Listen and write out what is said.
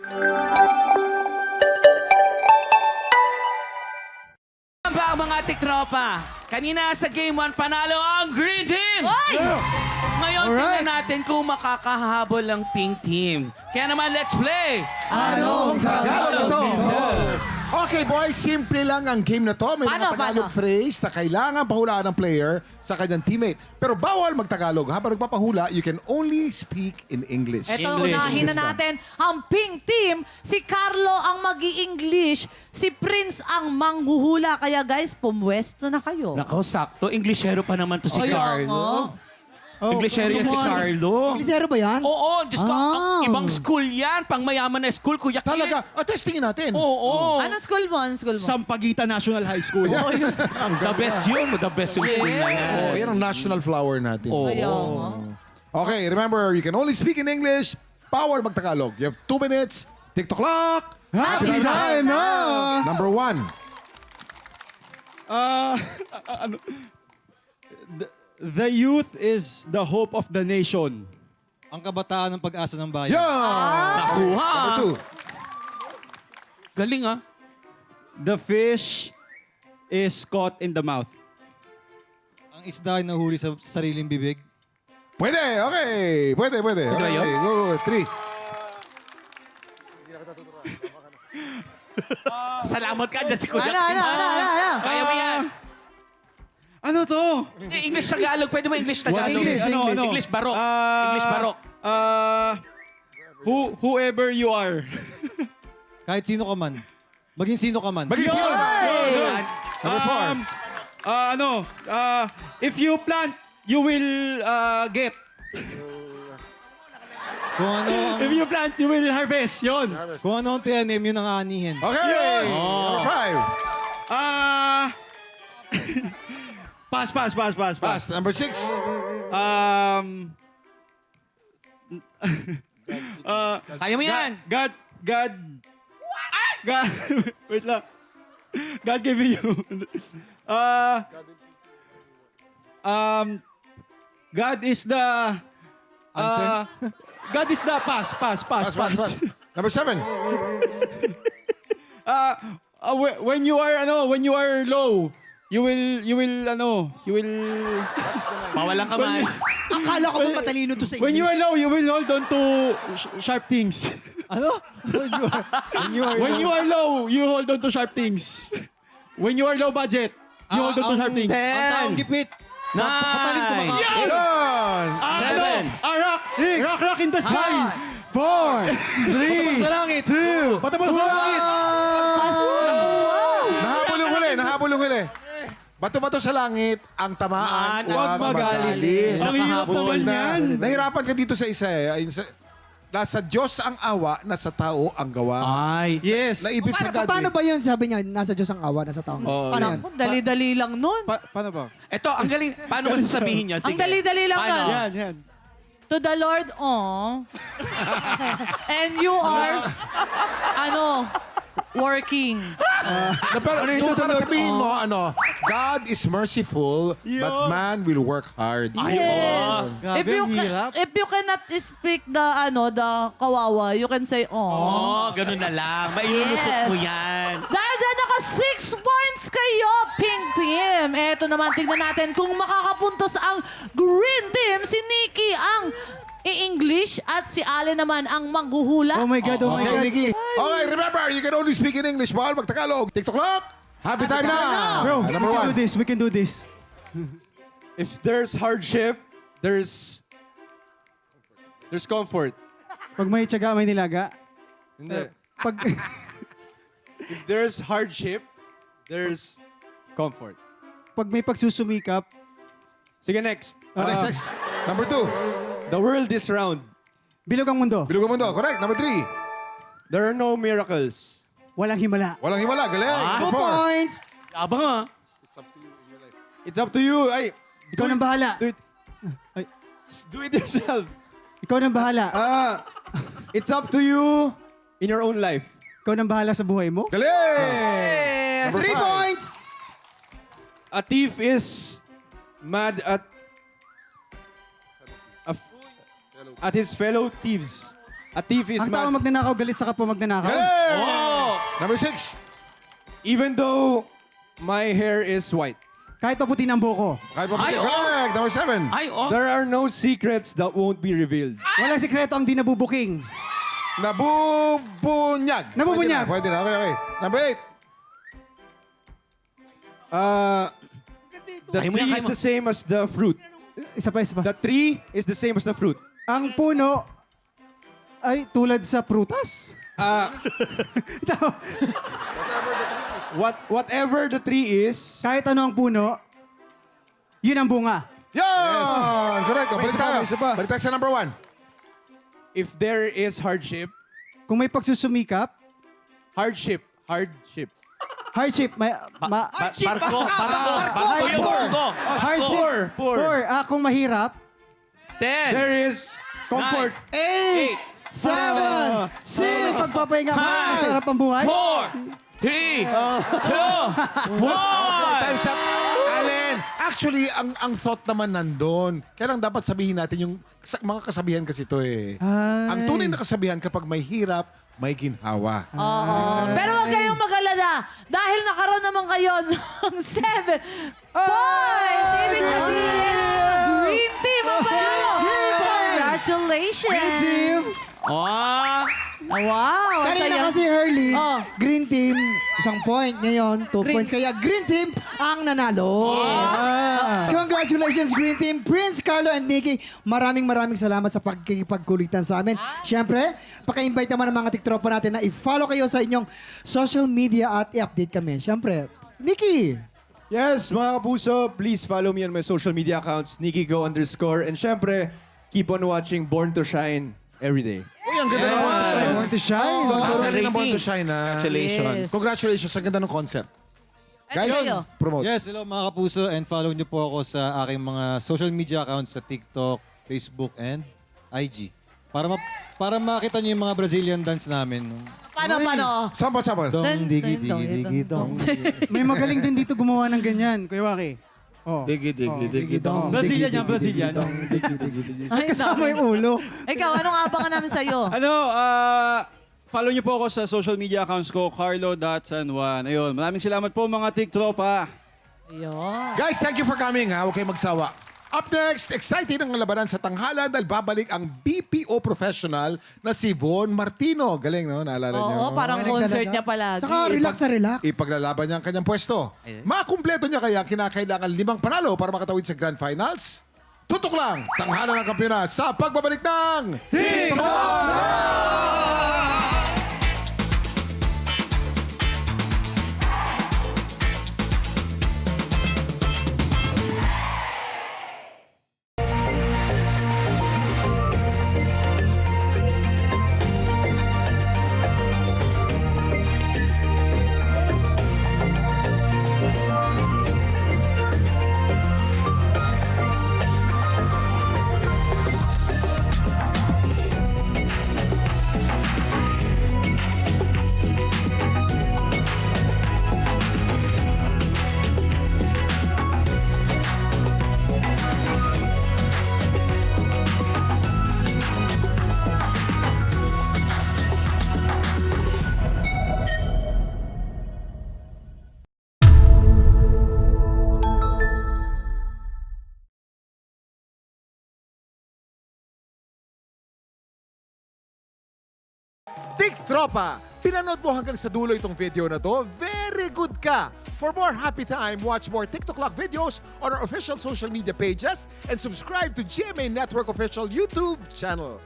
Ba mga tiktropa? Kanina sa Game 1, panalo ang Green Team! Oy! Ngayon, tingnan natin kung makakahabol ang Pink Team. Kaya naman, let's play! Anong Tagalog ito? Okay, boys, simple lang ang game na to. May mga Tagalog phrase na kailangan pahulaan ng player sa kanyang teammate. Pero bawal magtagalog. Habang nagpapahula, you can only speak in English. Eto, unahin na natin ang Pink Team. Si Carlo ang mag-i-English. Si Prince ang manghuhula. Kaya guys, pumwesto na kayo. Nako, sakto. Englishero pa naman to si Ay, Carlo. Englishero yan si Carlo. Englishero ba yan? Oo, Diyos ko, ang ibang school yan. Pang mayaman na school, Kuya Kim. Talaga? Testingin natin. Oo. Anong school mo? Anong school mo? Sampaguita National High School. The best yun. The best yung school na yan. Oh, yan ang national flower natin. Oo. Kaya nga. Okay, remember, you can only speak in English. Bawal magtagalog. You have 2 minutes. TikTok clock. Happy time na! Number 1. The youth is the hope of the nation. Ang kabataan ng pag-asa ng bayan. Yeah! Nakuha. Number 2. Galing ah. The fish is caught in the mouth. Ang isda ay nahuli sa sariling bibig. Pwede, okay. Pwede. Okay, go. 3. Salamat ka dyan si Kuya Ano? Kim. Kaya mo yan. Ano to? English Tagalog. Pwede mo English Tagalog. English, Ano? English Barok. English Barok. Whoever you are. Kahit sino ka man. Maging sino ka man. Maging sino? Yan. Number 4. If you plant, you will get. Kung ano ang, If you plant, you will harvest. Yon. kung ano ang tiyanim, yun ang aanihin. Okay. Oh. Number 5. Pass. Pass. Number 6. Kaya mo yan. God, wait lang. God gave me you. God is the Answer? God is the pass. Pass. Number 7. When you are low, you will Pawalang kamay. Akala ko ba matalino to sa when you English? are low, you will hold on to sharp things. Ano? When you are low, you hold on to sharp things. When you are low budget, you hold on to sharp things. Ang taong gipit. Nine. Yun. 7. Rock in the sky. 4, 3, Sa langit. 2, Bata mo sa langit. Nahabol yung huli. Bato-bato sa langit, ang tamaan, huwag magalit. Ang hirap naman yan. Nahirapan ka dito sa isa eh. Ayun nasa Diyos ang awa, nasa tao ang gawa. Ay. Yes. Naibig sa God. Paano ba yun? Sabi niya, nasa Diyos ang awa, nasa tao. Oo, Paano yan. yan? Dali-dali lang nun. Paano ba? Ito, ang galing. Paano ba sasabihin niya? Sige. Ang dali-dali lang Paano? nun. Yan. To the Lord, and you are, working. Pero para sabihin mo, God is merciful, but man will work hard. Yes. Grabe, ang hirap. If you cannot speak the kawawa, you can say, Oh, ganun na lang. Mailulusot Yes. mo yan. Dahil dyan, naka 6 points kayo, Pink Team. Eto naman, tignan natin kung makakapuntos ang Green Team. Si Nikki ang i-English at si Ale naman ang manghuhula. Oh my God, oh my Okay, God. Nikki. Okay, remember, you can only speak in English. Bawal magtagalog. TikTok clock. Happy time na. Bro, Number 1. we can do this. If there's hardship, there's comfort. Pag may tiyaga, may nilaga. Hindi. Pag, If there's hardship, there's comfort. pag may pagsusumikap, Sige, next. Next. Number 2. The world is round. bilog ang mundo. Bilog ang mundo. Correct. Number 3. There are no miracles. Walang himala. Walang himala. Galing. 2 Number 4. points. Abang ah. It's up to you. Ay, Ikaw nang bahala. do it yourself. Ikaw nang bahala. It's up to you in your own life. Ikaw nang bahala sa buhay mo. Galing. Number 3 5. points. A thief is mad at his fellow thieves. A thief is Ang tao magnanakaw, galit sa kapwa magnanakaw. Galing! Oh! Number 6. even though my hair is white. Kahit paputi ng buko. Kahit pa Ay, oh. correct. Number 7. Ay, oh. There are no secrets that won't be revealed. Walang sikreto ang di nabubuking. Nabubunyag. Nabubunyag. Pwede na. Okay. Number 8. The Kaya mo na, tree kaya is mo. the same as the fruit. Isa pa, isa pa. The tree is the same as the fruit. Ang puno ay tulad sa prutas. Whatever the tree is, Kahit ano ang puno, yun ang bunga. Yan! Correct. O, May balik isa pa, tayo. may isa pa. Balik tayo sa number 1. if there is hardship, Kung may pagsusumikap, hardship. hardship, Barko. Yung barko. hardship, poor. Kung mahirap, 10. There is comfort. 8. 7, 6, pagpapahinga mo, Five. masarap ang buhay. 4, 3, 2, 1. Time's up. Allen, actually, ang thought naman nandun. Kaya lang dapat sabihin natin yung mga kasabihan kasi ito eh. Ang tunay na kasabihan kapag may hirap, may ginhawa. Oo. Pero huwag kayong mag-alala. Dahil nakaroon naman kayo ng 7 points. Ibig sabihin, Green Team ang panalo. Congratulations. Oh. Wow. ang Kanina saya. kasi Hurley, Oh. Green Team, 1 point. Ngayon, 2 points. Kaya Green Team ang nanalo. Congratulations, Green Team. Prince, Carlo, and Nikki, maraming salamat sa pagkikipagkulitan sa amin. Siyempre, paka-invite naman ng mga tiktropa natin na i-follow kayo sa inyong social media at i-update kami. Siyempre, Nikki. Yes, mga kapuso, please follow me on my social media accounts, NikiGo_. And syempre, keep on watching Born to Shine every day. Uy, ang ganda ng Born to Shine. Want to shine. Ang Sa galing ng Born to rating. Shine, ha? Congratulations. Yes. Congratulations. Ang ganda ng concept. Eto kayo. Promote. Yes, hello mga kapuso and follow niyo po ako sa aking mga social media accounts sa TikTok, Facebook, and IG. Para makita niyo yung mga Brazilian dance namin. Paano? Sample. Dong, digi, digi, digi, dong. May magaling din dito gumawa ng ganyan, Kuya Waki. Oh. Digi, dong. Brazilian yan, Brazilian. Ay, Kasama yung ulo. Ikaw, anong abangan namin sa'yo? Follow niyo po ako sa social media accounts ko, Carlo.San1. Ayun, maraming salamat po mga tiktropa. Ayun. Guys, thank you for coming, ha? Huwag kayong magsawa. Up next, excited ang labanan sa tanghalan dahil babalik ang BPO professional na si Von Martino. Galing, no? Naalala niyo? Oo, parang Galing concert talaga. niya palagi. Saka relax na relax. Ipaglalaban niya ang kanyang pwesto. Makumpleto niya kaya kinakailangan 5 panalo para makatawid sa Grand Finals? Tutok lang, tanghalan ng kampiyonato sa pagbabalik ng Tiktropa! Pinanood mo hanggang sa dulo itong video na to? Very good ka! For more happy time, watch more TikTok Lock videos on our official social media pages and subscribe to GMA Network official YouTube channel.